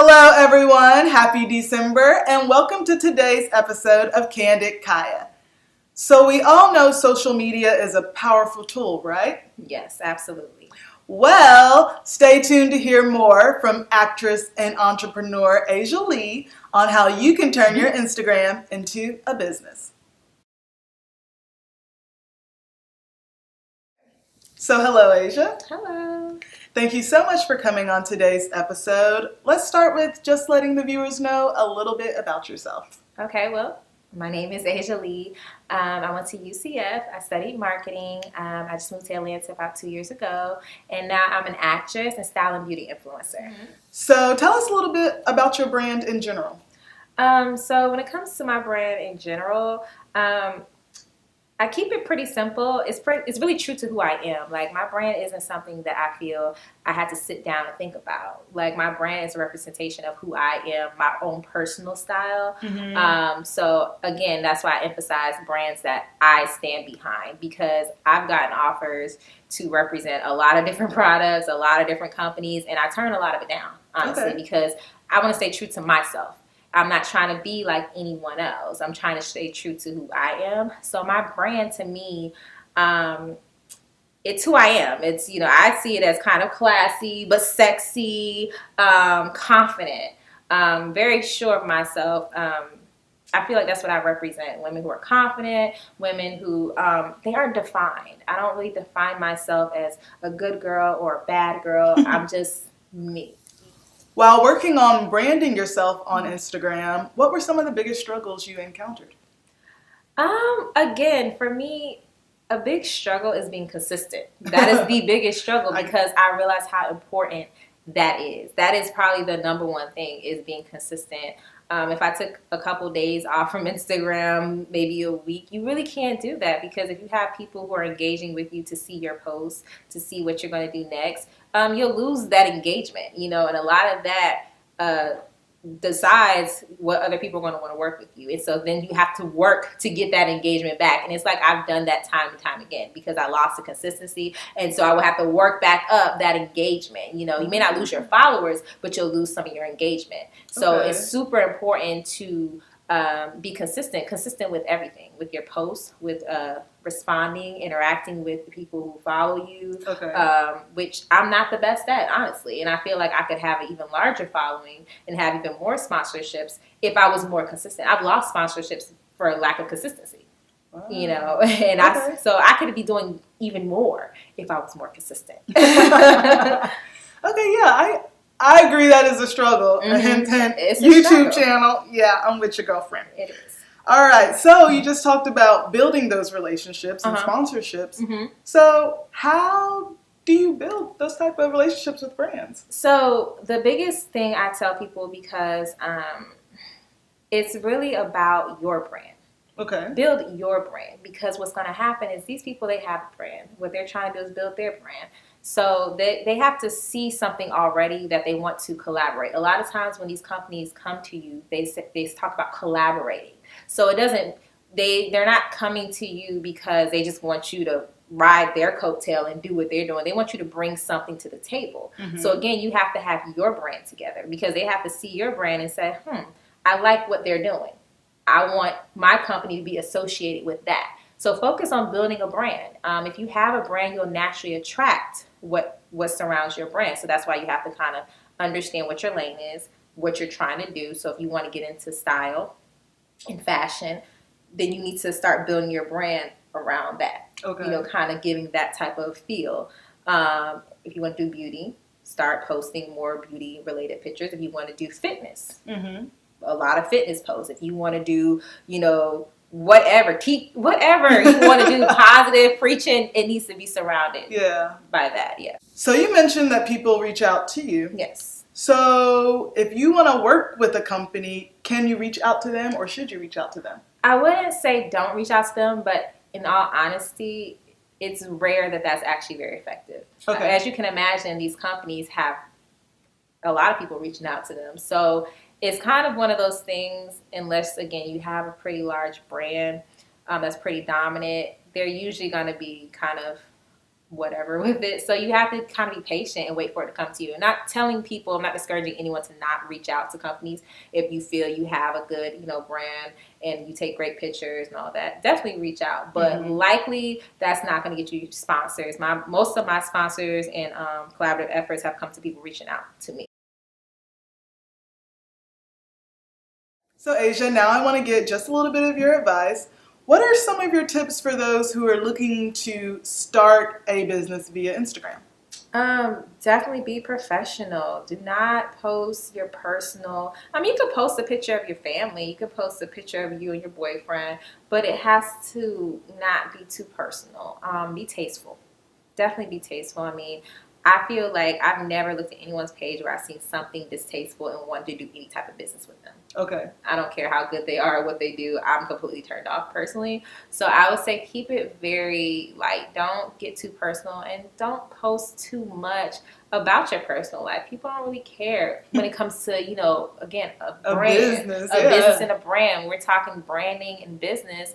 Hello everyone, happy December, and welcome to today's episode of Candid Kaya. So we all know social media is a powerful tool, right? Yes, absolutely. Well, stay tuned to hear more from actress and entrepreneur Asia Lee on how you can turn your Instagram into a business. So hello Asia. Hello. Thank you so much for coming on today's episode. Let's start with just letting the viewers know a little bit about yourself. Okay, well, my name is Asia Lee. I went to UCF. I studied marketing. I just moved to Atlanta about 2 years ago. And now I'm an actress and style and beauty influencer. So tell us a little bit about your brand in general. So when it comes to my brand in general, I keep it pretty simple. It's really true to who I am. Like, my brand isn't something that I feel I had to sit down and think about. Like, my brand is a representation of who I am, my own personal style. So again, that's why I emphasize brands that I stand behind, because I've gotten offers to represent a lot of different products, a lot of different companies, and I turn a lot of it down, honestly, because I want to stay true to myself. I'm not trying to be like anyone else. I'm trying to stay true to who I am. So my brand, to me, it's who I am. It's, I see it as kind of classy, but sexy, confident, very sure of myself. I feel like that's what I represent. Women who are confident, women who, they aren't defined. I don't really define myself as a good girl or a bad girl. I'm just me. While working on branding yourself on Instagram, what were some of the biggest struggles you encountered? Again, for me, a big struggle is being consistent. That is the biggest struggle, because I realize how important that is. That is probably the number one thing, is being consistent. If I took a couple days off from Instagram, maybe a week, you really can't do that, because if you have people who are engaging with you to see your posts, to see what you're going to do next, you'll lose that engagement, and a lot of that decides what other people are going to want to work with you. And so then you have to work to get that engagement back. And it's like I've done that time and time again, because I lost the consistency. And so I will have to work back up that engagement. You may not lose your followers, but you'll lose some of your engagement. So it's super important to be consistent with everything, with your posts, with responding, interacting with the people who follow you, which I'm not the best at, honestly. And I feel like I could have an even larger following and have even more sponsorships if I was more consistent. I've lost sponsorships for lack of consistency, and so I could be doing even more if I was more consistent. I agree that is a struggle. It's a YouTube struggle. channel, I'm with your girlfriend. It is. All right, so you just talked about building those relationships and sponsorships. So how do you build those type of relationships with brands? So the biggest thing I tell people, because it's really about your brand. Okay. Build your brand, because what's going to happen is these people, they have a brand. What they're trying to do is build their brand. So they have to see something already that they want to collaborate. A lot of times when these companies come to you, they talk about collaborating. So they're not coming to you because they just want you to ride their coattail and do what they're doing. They want you to bring something to the table. So again, you have to have your brand together, because they have to see your brand and say, I like what they're doing. I want my company to be associated with that. So focus on building a brand. If you have a brand, you'll naturally attract what surrounds your brand. So that's why you have to kind of understand what your lane is, what you're trying to do. So if you want to get into style and fashion, then you need to start building your brand around that. Kind of giving that type of feel. If you want to do beauty, start posting more beauty related pictures. If you want to do fitness, a lot of fitness posts. If you want to do, whatever you want to do, positive preaching, it needs to be surrounded by that. So you mentioned that people reach out to you. Yes. So if you want to work with a company, can you reach out to them, or should you reach out to them? I wouldn't say don't reach out to them, but in all honesty, it's rare that that's actually very effective. As you can imagine, these companies have a lot of people reaching out to them. So it's kind of one of those things, unless, again, you have a pretty large brand that's pretty dominant, they're usually going to be kind of whatever with it. So you have to kind of be patient and wait for it to come to you. And not telling people, I'm not discouraging anyone to not reach out to companies if you feel you have a good, brand and you take great pictures and all that. Definitely reach out. But likely that's not going to get you sponsors. Most of my sponsors and collaborative efforts have come to people reaching out to me. So Asia, now I want to get just a little bit of your advice. What are some of your tips for those who are looking to start a business via Instagram? Definitely be professional. Do not post your personal. You could post a picture of your family. You could post a picture of you and your boyfriend, but it has to not be too personal. Be tasteful. Definitely be tasteful. I feel like I've never looked at anyone's page where I've seen something distasteful and wanted to do any type of business with them. Okay. I don't care how good they are or what they do. I'm completely turned off personally. So I would say keep it very light. Don't get too personal and don't post too much about your personal life. People don't really care when it comes to, again, a brand. Business, business and a brand. We're talking branding and business.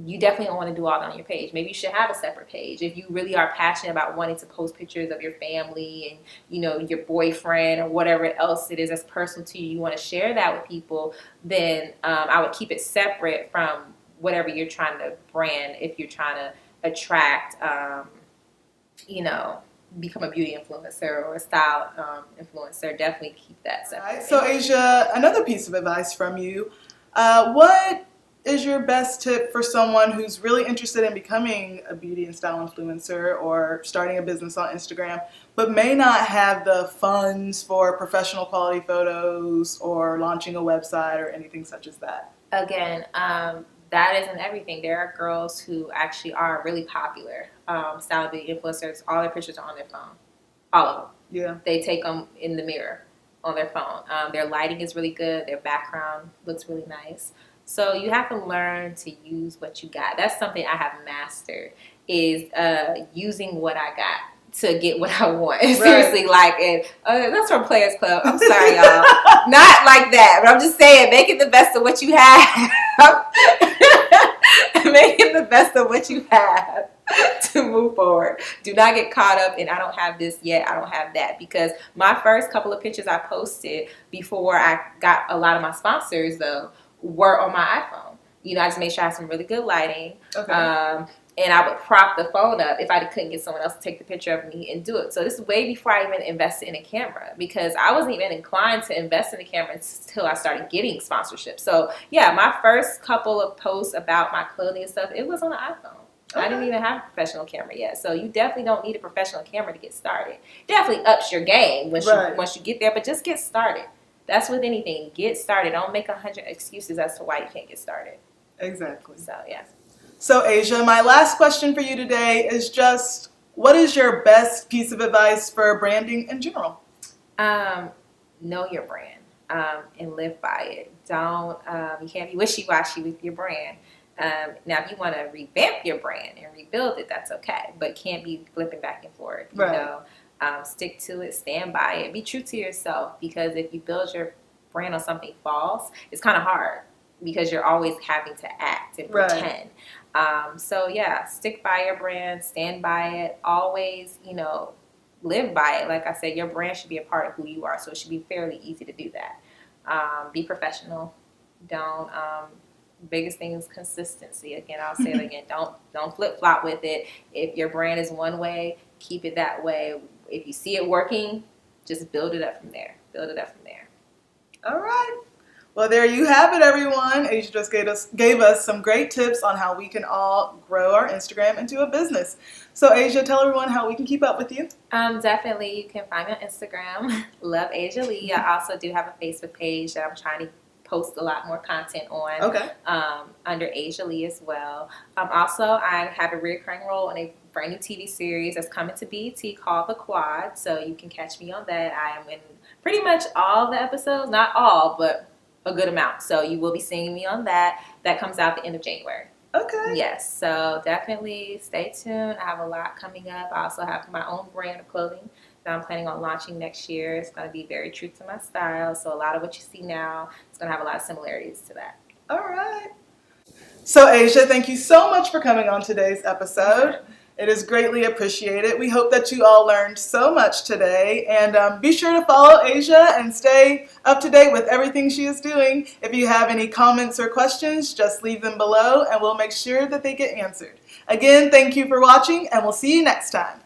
You definitely don't want to do all that on your page. Maybe you should have a separate page. If you really are passionate about wanting to post pictures of your family and, your boyfriend or whatever else it is that's personal to you, you want to share that with people, then I would keep it separate from whatever you're trying to brand. If you're trying to attract, become a beauty influencer or a style influencer, definitely keep that separate. All right. So Asia, another piece of advice from you. What is your best tip for someone who's really interested in becoming a beauty and style influencer or starting a business on Instagram, but may not have the funds for professional quality photos or launching a website or anything such as that? Again, that isn't everything. There are girls who actually are really popular style beauty influencers. All their pictures are on their phone. All of them. Yeah. They take them in the mirror on their phone. Their lighting is really good. Their background looks really nice. So you have to learn to use what you got. That's something I have mastered, is using what I got to get what I want. Right. Seriously, that's from Players Club. I'm sorry, y'all. Not like that, but I'm just saying, make it the best of what you have. Make it the best of what you have to move forward. Do not get caught up in, I don't have this yet, I don't have that. Because my first couple of pictures I posted before I got a lot of my sponsors, though, were on my iPhone. I just made sure I had some really good lighting. Okay. And I would prop the phone up if I couldn't get someone else to take the picture of me and do it. So this is way before I even invested in a camera, because I wasn't even inclined to invest in a camera until I started getting sponsorship. So yeah, my first couple of posts about my clothing and stuff, it was on an iPhone. Okay. I didn't even have a professional camera yet. So you definitely don't need a professional camera to get started. Definitely ups your game once you get there, but just get started. That's with anything. Get started. Don't make 100 excuses as to why you can't get started. Exactly. So, yeah. So, Asia, my last question for you today is just, what is your best piece of advice for branding in general? Know your brand and live by it. Don't, you can't be wishy-washy with your brand. Now, if you want to revamp your brand and rebuild it, that's okay. But can't be flipping back and forth. Stick to it, stand by it, be true to yourself, because if you build your brand on something false, it's kind of hard because you're always having to act and pretend. So yeah, stick by your brand, stand by it, always, live by it. Like I said, your brand should be a part of who you are, so it should be fairly easy to do that. Be professional. Don't, biggest thing is consistency. Again, I'll say it again, don't flip-flop with it. If your brand is one way, keep it that way. If you see it working, just build it up from there. All right. Well, there you have it, everyone. Asia just gave us some great tips on how we can all grow our Instagram into a business. So, Asia, tell everyone how we can keep up with you. Definitely, you can find me on Instagram, Love Asia Lee. I also do have a Facebook page that I'm trying to post a lot more content on. Okay. Under Asia Lee as well. Also, I have a recurring role in a brand new TV series that's coming to BET called The Quad, so you can catch me on that. I am in pretty much all the episodes, not all, but a good amount. So you will be seeing me on that. That comes out the end of January. Okay. Yes, so definitely stay tuned. I have a lot coming up. I also have my own brand of clothing that I'm planning on launching next year. It's going to be very true to my style. So a lot of what you see now is going to have a lot of similarities to that. All right. So Asia, thank you so much for coming on today's episode. It is greatly appreciated. We hope that you all learned so much today. And be sure to follow Asia and stay up to date with everything she is doing. If you have any comments or questions, just leave them below and we'll make sure that they get answered. Again, thank you for watching and we'll see you next time.